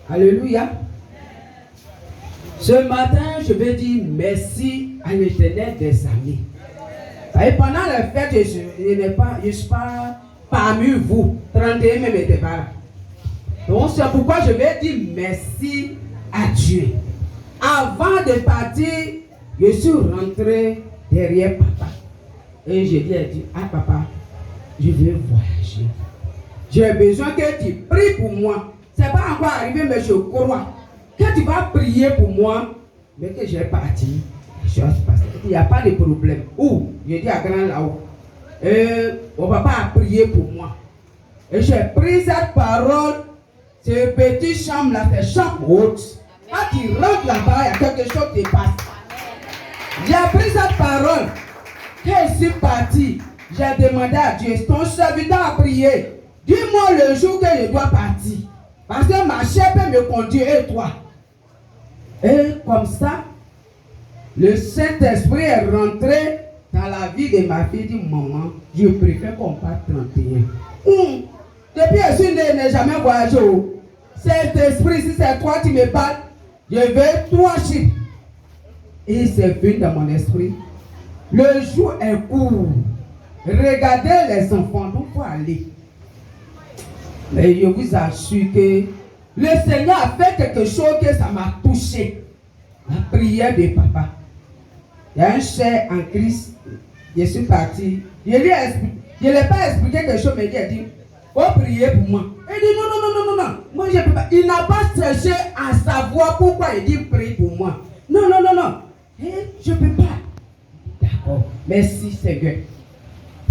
Alléluia. Ce matin, je vais dire merci à l'Éternel des amis. Et pendant la fête, je ne suis pas parmi vous. 31 même n'était pas là. Donc c'est pourquoi je vais dire merci à Dieu. Avant de partir, je suis rentré derrière papa. Et je lui ai dit, ah papa, je veux voyager. J'ai besoin que tu pries pour moi. Ce n'est pas encore arrivé, mais je crois que tu vas prier pour moi. Mais que j'ai parti, les choses passent. Il n'y a pas de problème. Où? Je dis à grand là-haut. Mon papa a prié pour moi. Et j'ai pris cette parole. Ce petit chambre là, c'est chambre haute. Quand tu rentres là-bas, il y a quelque chose qui passe. J'ai pris cette parole. Quand je suis parti, j'ai demandé à Dieu, ton serviteur a prié. Dis-moi le jour que je dois partir. Parce que ma chair peut me conduire et toi. Et comme ça, le Saint-Esprit est rentré dans la vie de ma fille. Dit, maman, je préfère qu'on parte 31. Depuis que je suis né, je n'ai jamais voyagé. Saint-Esprit, si c'est toi qui me parles, je veux 3 chiffres. Et c'est venu dans mon esprit. Le jour est court. Regardez les enfants, donc il faut aller. Mais je vous assure que le Seigneur a fait quelque chose que ça m'a touché. La prière de papa. Il y a un cher en Christ. Je suis parti. Je ne l'ai pas expliqué quelque chose, mais il a dit, faut prier pour moi. Il dit non. Moi je peux pas. Il n'a pas cherché à savoir pourquoi il dit prie pour moi. Non. Je ne peux pas. D'accord. Merci Seigneur.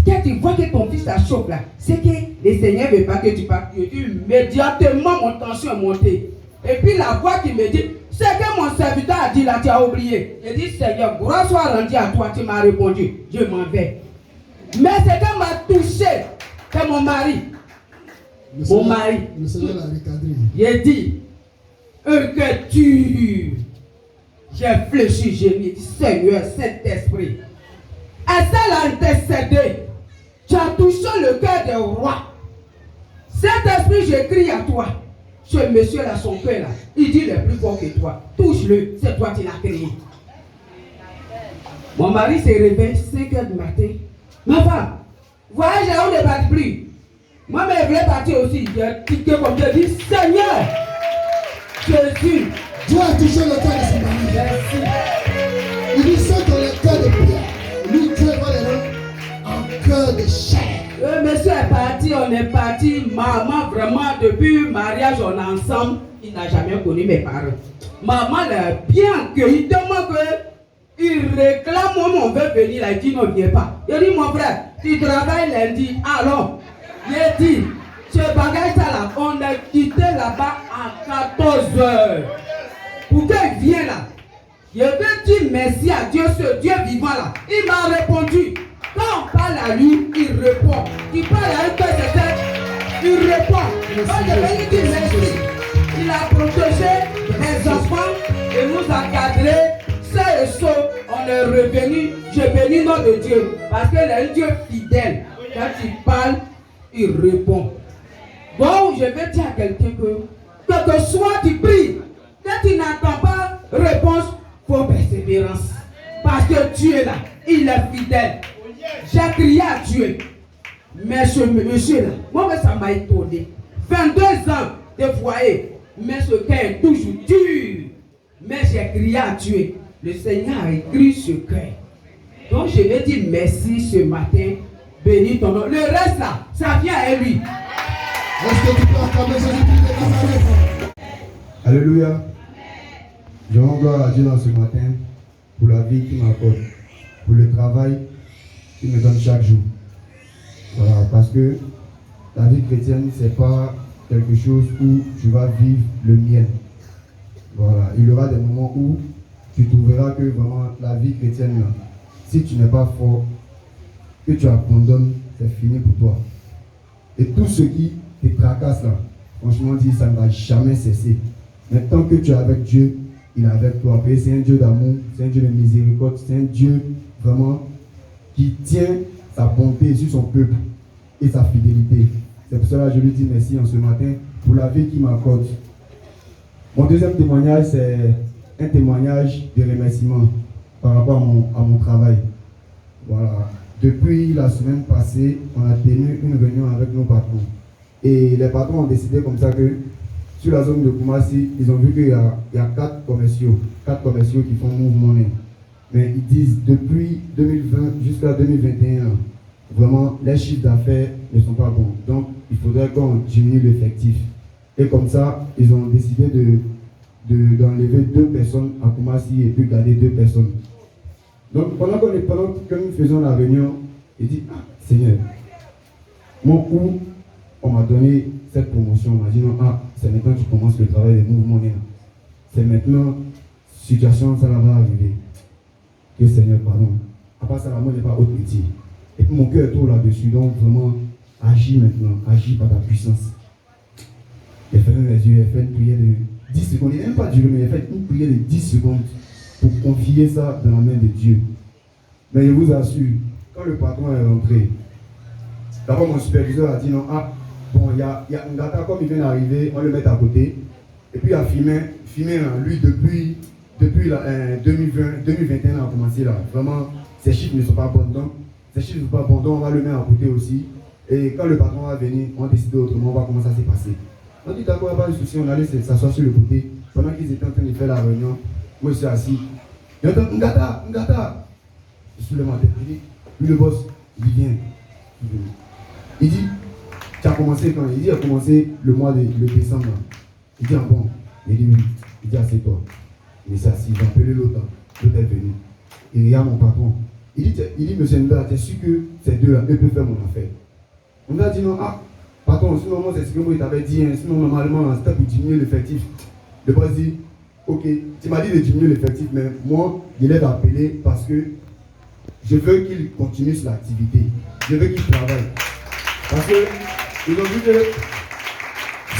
Quand tu vois que ton fils a chaud là, c'est que le Seigneur ne veut pas que tu partes. Immédiatement mon tension est montée. Et puis la voix qui me dit, c'est que mon serviteur a dit là, tu as oublié. Je dis, Seigneur, gloire soit rendue à toi, tu m'as répondu. Je m'en vais. Mais c'est que m'a touché, c'est mon mari. Le Seigneur l'a recadré. J'ai dit, que tu. J'ai fléchi, j'ai dit, Seigneur, Saint-Esprit. Et ça l'a intercédé. Tu as touché le cœur des rois. Saint-Esprit, j'écris à toi. Ce monsieur là, son cœur là, il dit il est plus fort que toi. Touche-le, c'est toi qui l'as créé. Mon mari s'est réveillé 5h du matin. Ma femme, voyage là, on ne part plus. Moi, je voulais partir aussi. J'ai tiqué comme je dis, Seigneur, Jésus. Dieu a touché le cœur de son mari. Merci. Il dit ceux qui ont le cœur de pierre. Lui, Dieu va les rendre en cœur de chair. Le monsieur est parti, on est parti. Maman, vraiment, depuis le mariage, on est ensemble. Il n'a jamais connu mes parents. Maman l'a bien accueilli, tellement qu'il réclame, on veut venir là, il dit non, viens pas. Il dit, mon frère, tu travailles lundi. Alors, il dit, ce bagage là, on a quitté là-bas à 14h. Pour qu'il vienne là, je veux dire merci à Dieu, ce Dieu vivant là. Il m'a répondu. Quand on parle à lui, il répond. Il parle à un peu de tête, il répond. Quand je vais lui dire merci, il a protégé les enfants et nous a cadrés. C'est et sauf, on est revenu. Je bénis le nom de Dieu. Parce qu'il est un Dieu fidèle. Quand il parle, il répond. Bon, je vais dire à quelqu'un que soit tu pries, quand tu n'entends pas réponse, il faut persévérance. Parce que Dieu est là, il est fidèle. J'ai crié à Dieu. Mais ce monsieur-là, moi, ça m'a étonné. 22 ans de foyer, mais ce cœur est toujours dur. Mais j'ai crié à Dieu. Le Seigneur a écrit ce cœur. Donc je vais dire merci ce matin. Bénis ton nom. Le reste là, ça vient à lui. Est-ce que tu peux acclamer Jésus-Christ? Alléluia. Je rends gloire à Dieu dans ce matin pour la vie qu'il m'accorde, pour le travail qu'il me donne chaque jour. Voilà, parce que la vie chrétienne, ce n'est pas quelque chose où tu vas vivre le miel. Voilà, il y aura des moments où tu trouveras que vraiment la vie chrétienne, là, si tu n'es pas fort, que tu abandonnes, c'est fini pour toi. Et tout ce qui te tracasse là, franchement dit, ça ne va jamais cesser. Mais tant que tu es avec Dieu, il est avec toi. Et c'est un Dieu d'amour, c'est un Dieu de miséricorde, c'est un Dieu vraiment qui tient sa bonté sur son peuple et sa fidélité. C'est pour cela que je lui dis merci en ce matin pour la vie qu'il m'accorde. Mon deuxième témoignage, c'est un témoignage de remerciement par rapport à mon travail. Voilà. Depuis la semaine passée, on a tenu une réunion avec nos patrons. Et les patrons ont décidé comme ça que sur la zone de Koumassi, ils ont vu qu'il y a 4 commerciaux qui font mouvement. Mais ils disent depuis 2020 jusqu'à 2021, vraiment, les chiffres d'affaires ne sont pas bons. Donc, il faudrait qu'on diminue l'effectif. Et comme ça, ils ont décidé d'enlever 2 personnes à Koumassi et puis garder 2 personnes. Donc, pendant que nous faisions la réunion, il dit, ah, Seigneur, mon coup, on m'a donné cette promotion. On m'a dit, non, c'est maintenant que tu commences le travail des mouvements. C'est maintenant, situation, ça va arriver. Que Seigneur, pardon. À part ça, la main n'est pas autre métier. Et puis mon cœur est trop là-dessus. Donc, vraiment, agis maintenant. Agis par ta puissance. Il a fermé les yeux, il a fait une prière de 10 secondes. Il n'a même pas duré, mais il a fait une prière de 10 secondes pour confier ça dans la main de Dieu. Mais je vous assure, quand le patron est rentré, d'abord mon superviseur a dit non, bon, il y a un gars comme il vient d'arriver, on le met à côté. Et puis il a filmé lui depuis 2021 a commencé là. Vraiment, ses chiffres ne sont pas bons. Donc, on va le mettre à côté aussi. Et quand le patron va venir, on va décider autrement, on va voir comment ça s'est passé. On dit d'accord, il n'y a pas de souci, on allait s'asseoir sur le côté. Pendant qu'ils étaient en train de faire la réunion, moi je suis assis. J'entends Ngata. Je suis le matin. Il dit, lui le boss, il vient. Il dit, tu as commencé quand? Il dit, il a commencé le mois de décembre. Il dit, bon. Il dit, oui. Il dit, assieds-toi. Il s'est assis, il a appelé l'autre. L'autre est venu. Il regarde mon patron. Il dit, monsieur Nda, tu es sûr que ces deux-là, eux peuvent faire mon affaire? On a dit, non, patron, sinon moi c'est ce que moi il t'avais dit, sinon normalement c'était pour diminuer l'effectif. Le boss dit, ok, tu m'as dit de diminuer l'effectif, mais moi, il est appelé parce que je veux qu'il continue sur l'activité. Je veux qu'il travaille. Parce que ils ont vu que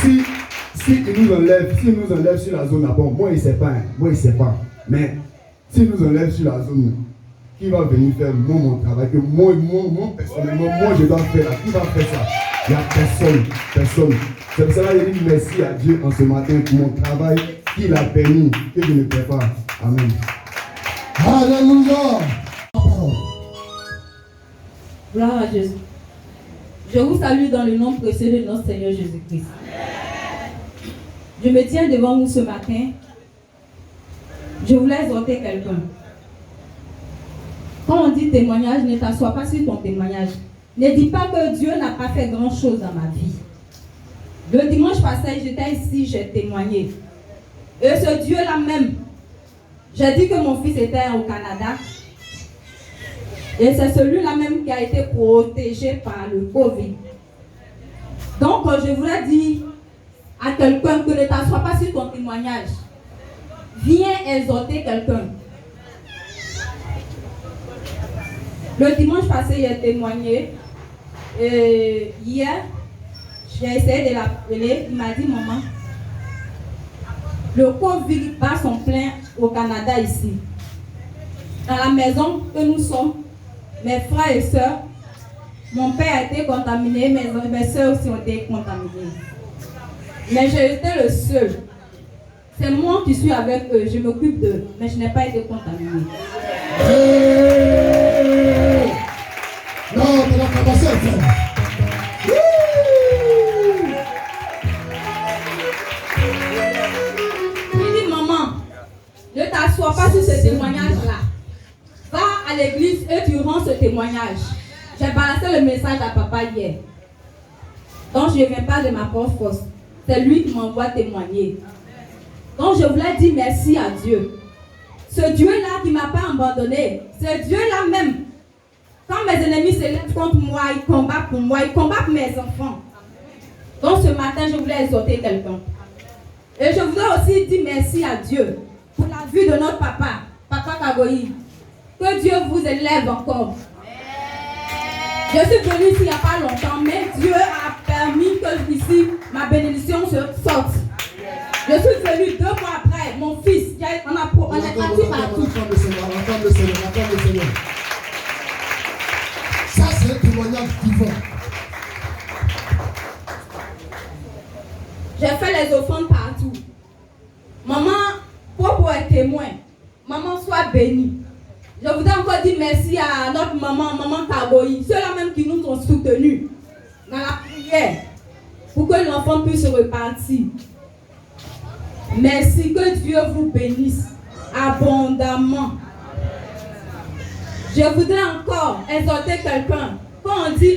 si ils nous enlèvent sur la zone, bon, moi il sait pas. Mais s'ils nous enlèvent sur la zone, qui va venir faire mon travail que moi personnellement, moi je dois faire là. Qui va faire ça? Il n'y a personne. C'est pour cela que je dis merci à Dieu en ce matin pour mon travail qu'il a permis que je ne paie pas. Amen. Alléluia. Gloire à Jésus. Je vous salue dans le nom précieux de notre Seigneur Jésus-Christ. Je me tiens devant vous ce matin. Je voulais exhorter quelqu'un. Quand on dit témoignage, ne t'assois pas sur ton témoignage. Ne dis pas que Dieu n'a pas fait grand chose dans ma vie. Le dimanche passé, j'étais ici, j'ai témoigné. Et ce Dieu-là même, j'ai dit que mon fils était au Canada. Et c'est celui-là même qui a été protégé par le Covid. Donc, je voulais dire à quelqu'un que ne t'assois pas sur ton témoignage. Viens exhorter quelqu'un. Le dimanche passé, j'ai témoigné. Hier, j'ai essayé de l'appeler. Il m'a dit, maman, le Covid bat son plein au Canada ici. Dans la maison que nous sommes, mes frères et sœurs, mon père a été contaminé, mes sœurs aussi ont été contaminées. Mais j'ai été le seul. C'est moi qui suis avec eux, je m'occupe d'eux, mais je n'ai pas été contaminé. Non, on va commencer à faire. Il dit, maman, ne t'assois pas sur ce témoignage-là. Va à l'église et tu rends ce témoignage. J'ai balancé le message à papa hier. Donc je ne viens pas de ma propre force. C'est lui qui m'envoie témoigner. Donc je voulais dire merci à Dieu. Ce Dieu-là qui ne m'a pas abandonné, ce Dieu-là même, quand mes ennemis se lèvent contre moi, ils combattent pour moi, ils combattent pour mes enfants. Donc ce matin, je voulais exhorter quelqu'un. Et je voudrais aussi dire merci à Dieu pour la vie de notre papa, Papa Kagoyi. Que Dieu vous élève encore. Je suis venue ici il n'y a pas longtemps, mais Dieu a permis que ici ma bénédiction sorte. Je suis venue 2 mois après, mon fils, on est parti partout. Attends le Seigneur. Ça, c'est un témoignage vivant. J'ai fait les offrandes partout. témoins. Maman, sois bénie. Je voudrais encore dire merci à notre maman Kaboyi, ceux-là même qui nous ont soutenus dans la prière pour que l'enfant puisse repartir. Merci, que Dieu vous bénisse abondamment. Je voudrais encore exhorter quelqu'un. Quand on dit